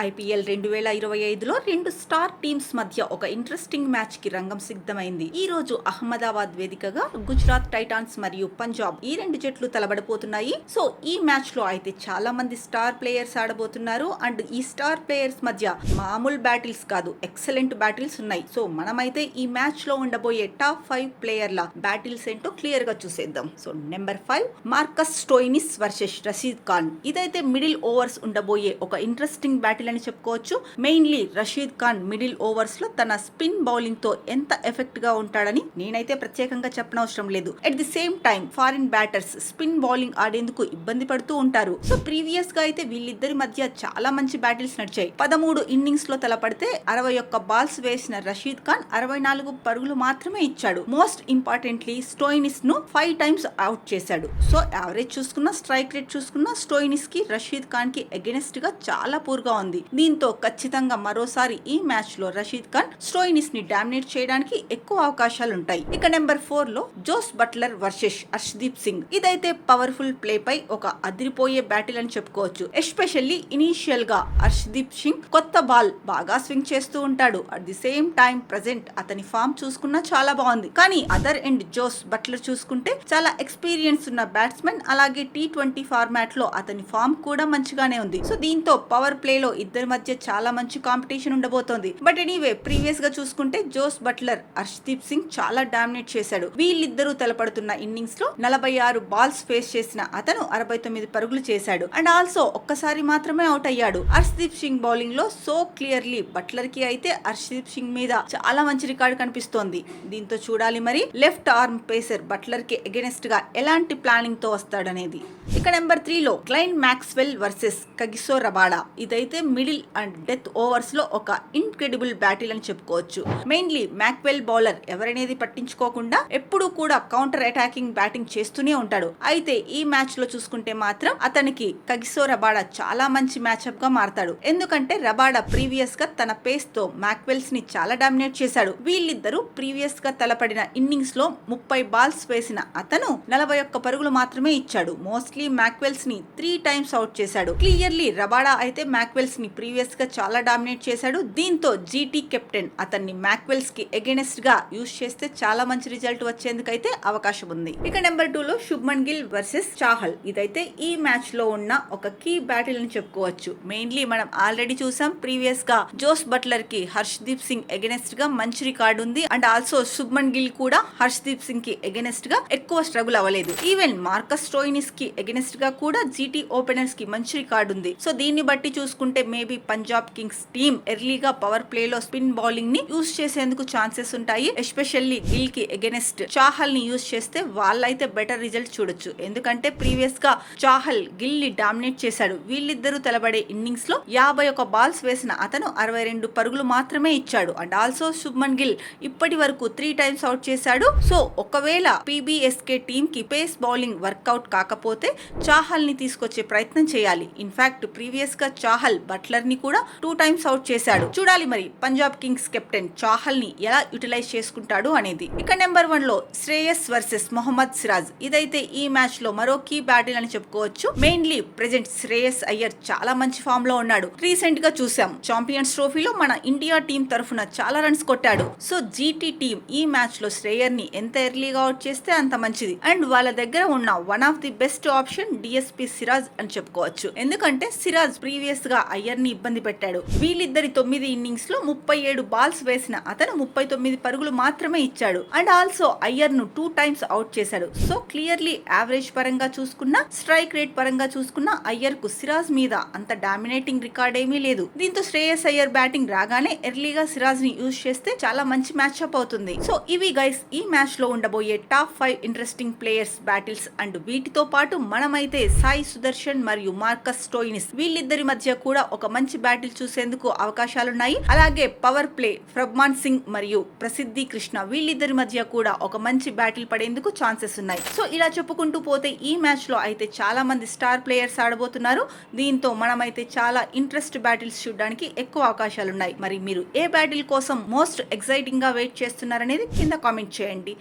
IPL 2025లో రెండు star teams మధ్య ఒక ఇంట్రెస్టింగ్ మ్యాచ్ కి రంగం సిద్ధమైంది. ఈ రోజు అహ్మదాబాద్ వేదికగా గుజరాత్ టైటాన్స్ మరియు పంజాబ్ ఈ రెండు జట్లు తలబడబోతున్నాయి. సో ఈ మ్యాచ్ లో అయితే చాలా మంది స్టార్ ప్లేయర్స్ ఆడబోతున్నారు. అండ్ ఈ స్టార్ ప్లేయర్స్ మధ్య మామూలు బ్యాటిల్స్ కాదు, ఎక్సలెంట్ బ్యాటిల్స్ ఉన్నాయి. సో మనమైతే ఈ మ్యాచ్ లో ఉండబోయే టాప్ 5 ప్లేయర్ల బ్యాటిల్స్ ఏంటో క్లియర్ గా చూసేద్దాం. So number 5 Marcus Stoinis versus Rashid Khan. ఇదైతే మిడిల్ ఓవర్స్ ఉండబోయే ఒక ఇంట్రెస్టింగ్ బ్యాటిల్ అని చెప్పుకోవచ్చు. Mainly Rashid Khan middle overs లో తన స్పిన్ బౌలింగ్ తో ఎంత ఎఫెక్ట్ గా ఉంటాడని నేనైతే ప్రత్యేకంగా చెప్పనవసరం లేదు. At the same time foreign batters spin bowling ఆడేందుకు ఇబ్బంది పడుతూ ఉంటారు. సో ప్రీవియస్ గా అయితే వీళ్ళిద్దరి మధ్య చాలా మంచి బ్యాటిల్స్ నడిచాయి. 13 ఇన్నింగ్స్ లో తలపడితే 61 బాల్స్ వేసిన రషీద్ ఖాన్ 64 పరుగులు మాత్రమే ఇచ్చాడు. మోస్ట్ ఇంపార్టెంట్లీ స్టోయినిస్ ను 5 టైమ్స్ అవుట్ చేశాడు. సో యావరేజ్ చూసుకున్న, స్ట్రైక్ రేట్ చూసుకున్న స్టోయినిస్ కి రషీద్ ఖాన్ కి అగెనిస్ట్ గా చాలా పూర్ గా ఉంది. దీంతో ఖచ్చితంగా మరోసారి ఈ మ్యాచ్ లో రషీద్ ఖాన్ స్టోయినిస్ ని డామినేట్ చేయడానికి ఎక్కువ అవకాశాలుంటాయి. ఇక నెంబర్ 4 లో Jos Buttler versus Harshdeep Singh. ఇదైతే పవర్ఫుల్ ప్లే పై ఒక అదిరిపోయే బ్యాటిల్ అని చెప్పుకోవచ్చు. ఎస్పెషల్లీ ఇనీషియల్ గా హర్షదీప్ సింగ్ కొత్త బాల్ బాగా స్వింగ్ చేస్తూ ఉంటాడు. At the same time present అతని ఫామ్ చూసుకున్నా చాలా బాగుంది. కానీ అదర్ ఎండ్ జోస్ బట్లర్ చూసుకుంటే చాలా ఎక్స్పీరియన్స్ ఉన్న బ్యాట్స్మెన్. అలాగే T20 ఫార్మాట్ లో అతని ఫామ్ కూడా మంచిగానే ఉంది. సో దీంతో పవర్ ప్లే లో ఇద్దరి మధ్య చాలా మంచి కాంపిటీషన్ ఉండబోతోంది. బట్ ఎనీవే ప్రీవియస్ గా చూసుకుంటే జోస్ బట్లర్ హర్షదీప్ సింగ్ చాలా డామినేట్ చేశాడు. వీళ్ళిద్దరూ తలపడుతున్న ఇన్నింగ్స్ లో 46 బాల్స్ ఫేస్ చేసిన అతను 69 పరుగులు చేశాడు. అండ్ ఆల్సో ఒక్కసారి మాత్రమే అవుట్ అయ్యాడు. హర్షదీప్ సింగ్ బౌలింగ్ లో సో క్లియర్లీ బట్లర్ కి అయితే హర్షదీప్ సింగ్ మీద చాలా మంచి రికార్డు కనిపిస్తోంది. దీంతో చూడాలి మరి లెఫ్ట్ ఆర్మ్ పేసర్ బట్లర్ కి అగెనిస్ట్ గా ఎలాంటి ప్లానింగ్ తో వస్తాడనేది. ఇక నెంబర్ 3 లో Glenn Maxwell versus Kagiso Rabada. ఇదైతే మిడిల్ అండ్ డెత్ ఓవర్స్ లో ఒక ఇన్క్రెడిబుల్ బ్యాటిల్ అని చెప్పుకోవచ్చు. మెయిన్లీ మ్యాక్వెల్ బౌలర్ ఎవరనేది పట్టించుకోకుండా ఎప్పుడూ కూడా కౌంటర్ అటాకింగ్ బ్యాటింగ్ చేస్తూనే ఉంటాడు. అయితే ఈ మ్యాచ్ లో చూసుకుంటే మాత్రం అతనికి కగిసో రబాడా చాలా మంచి మ్యాచ్అప్ గా మారతాడు. ఎందుకంటే రబాడా ప్రీవియస్ గా తన పేస్ తో మ్యాక్వెల్స్ ని చాలా డామినేట్ చేశాడు. వీళ్ళిద్దరూ ప్రీవియస్ గా తలపడిన ఇన్నింగ్స్ లో 30 బాల్స్ వేసిన అతను 41 పరుగులు మాత్రమే ఇచ్చాడు. మోస్ట్లీ మ్యాక్వెల్స్ ని 3 టైమ్స్ అవుట్ చేశాడు. క్లియర్లీ రబాడా అయితే మ్యాక్వెల్స్ ని ప్రీవియస్ గా చాలా డామినేట్ చేశాడు. దీంతో జీటీ కెప్టెన్ అతన్ని మ్యాక్వెల్స్ కి అగెనిస్ట్ గా యూజ్ చేస్తే చాలా మంచి రిజల్ట్ వచ్చేందుకైతే అవకాశం ఉంది. ఇక నెంబర్ 2 లో శుభ్మన్ గిల్ వర్సెస్ చాహల్. ఇదైతే ఈ మ్యాచ్ లో ఉన్న ఒక కీ బ్యాటిల్ అని చెప్పుకోవచ్చు. మెయిన్లీ మనం ఆల్రెడీ చూసాం ప్రీవియస్ గా జోస్ బట్లర్ కి హర్షదీప్ సింగ్ అగెనిస్ట్ గా మంచి రికార్డు ఉంది. అండ్ ఆల్సో శుభ్మన్ గిల్ కూడా హర్షదీప్ సింగ్ కి అగెనిస్ట్ గా ఎక్కువ స్ట్రగుల్ అవ్వలేదు. ఈవెన్ మార్కస్ స్టోయినిస్ కి అగెనిస్ట్ గా కూడా జీటీ ఓపెనర్స్ కి మంచి రికార్డు ఉంది. సో దీన్ని బట్టి చూసుకుంటే మేబీ పంజాబ్ కింగ్స్ టీమ్ ఎర్లీగా పవర్ ప్లే లో స్పిన్ బౌలింగ్ ని యూజ్ చేసేందుకు ఛాన్సెస్ ఉంటాయి. ఎస్పెషల్లీ గిల్ కి అగెనిస్ట్ చాహల్ ని యూజ్ చేస్తే వాళ్ళైతే బెటర్ రిజల్ట్ చూడొచ్చు. ఎందుకంటే ప్రీవియస్ గా చాహల్ గిల్ ని డామినేట్ చేశాడు. వీళ్ళిద్దరూ తలబడే ఇన్నింగ్స్ లో 51 బాల్స్ వేసిన అతను 62 పరుగులు మాత్రమే ఇచ్చాడు. అండ్ ఆల్సో శుభ్మన్ గిల్ ఇప్పటి వరకు 3 టైమ్స్ అవుట్ చేశాడు. సో ఒకవేళ పీబీఎస్కే టీమ్ కి పేస్ బౌలింగ్ వర్కౌట్ కాకపోతే చాహల్ ని తీసుకొచ్చే ప్రయత్నం చేయాలి. ఇన్ఫాక్ట్ ప్రీవియస్ గా చాహల్ బట్లర్ ని కూడా 2 టైమ్స్ అవుట్ చేశాడు. చూడాలి మరి పంజాబ్ కింగ్స్ కెప్టెన్ చాహల్ ని ఎలా యూటిలైజ్ చేసుకుంటాడు అనేది. ఇక నెంబర్ 1 లో శ్రేయస్ వర్సెస్ మొహమ్మద్ సిరాజ్. ఇదైతే ఈ మ్యాచ్ లో మరో కీ బ్యాటిల్ అని చెప్పుకోవచ్చు. మెయిన్లీ ప్రెజెంట్ శ్రేయస్ అయ్యర్ చాలా మంచి ఫామ్ లో ఉన్నాడు. రీసెంట్ గా చూసాం ఛాంపియన్స్ ట్రోఫీలో మన ఇండియా టీం తరఫున చాలా రన్స్ కొట్టాడు. సో జీటీ టీం ఈ మ్యాచ్ లో శ్రేయర్ ని ఎంత ఎర్లీగా అవుట్ చేస్తే అంత మంచిది. అండ్ వాళ్ళ దగ్గర ఉన్న one of the best option DSP Siraj అని చెప్పుకోవచ్చు. ఎందుకంటే సిరాజ్ ప్రీవియస్ గా అయ్యర్ ని ఇబ్బంది పెట్టాడు. వీళ్ళిద్దరి 9 ఇన్నింగ్స్ లో 37 బాల్స్ వేసిన అతను 39 పరుగులు మాత్రమే ఇచ్చాడు. అండ్ ఆల్సో అయ్యర్ ను 2 టైమ్స్ అవుట్ చేశాడు. సో క్లియర్లీ యావరేజ్ పరంగా చూసుకున్నా, స్ట్రైక్ రేట్ పరంగా చూసుకున్నా అయ్యర్ కు సిరాజ్ మీద అంత డామినేటింగ్ రికార్డ్ ఏమీ లేదు. దీంతో శ్రేయస్ అయ్యర్ బ్యాటింగ్ రాగానే ఎర్లీగా సిరాజ్ ని యూజ్ చేస్తే చాలా మంచి మ్యాచ్ అప్ అవుతుంది. సో ఇవి గైస్ ఈ మ్యాచ్ లో ఉండబోయే top 5 interesting players battles. And వీటితో పాటు మనమైతే సాయి సుదర్శన్ మరియు మార్కస్ స్టోయినిస్ వీళ్ళిద్దరి మధ్య కూడా ఒక మంచి బ్యాటిల్ చూసేందుకు అవకాశాలున్నాయి. అలాగే పవర్ ప్లే ఫ్రబ్మాన్ సింగ్ మరియు ప్రసిద్ధి కృష్ణ వీళ్ళిద్దరి మధ్య కూడా ఒక మంచి బ్యాటిల్ పడేందుకు ఛాన్సెస్ ఉన్నాయి. సో ఇలా చెప్పుకుంటూ పోతే ఈ మ్యాచ్ లో అయితే చాలా మంది స్టార్ ప్లేయర్స్ ఆడబోతున్నారు. దీంతో మనమైతే చాలా ఇంట్రెస్ట్ బ్యాటిల్స్ చూడడానికి ఎక్కువ అవకాశాలున్నాయి. మరి మీరు ఏ బ్యాటిల్ కోసం మోస్ట్ ఎక్సైటింగ్ గా వెయిట్ చేస్తున్నారనేది కింద కామెంట్ చేయండి.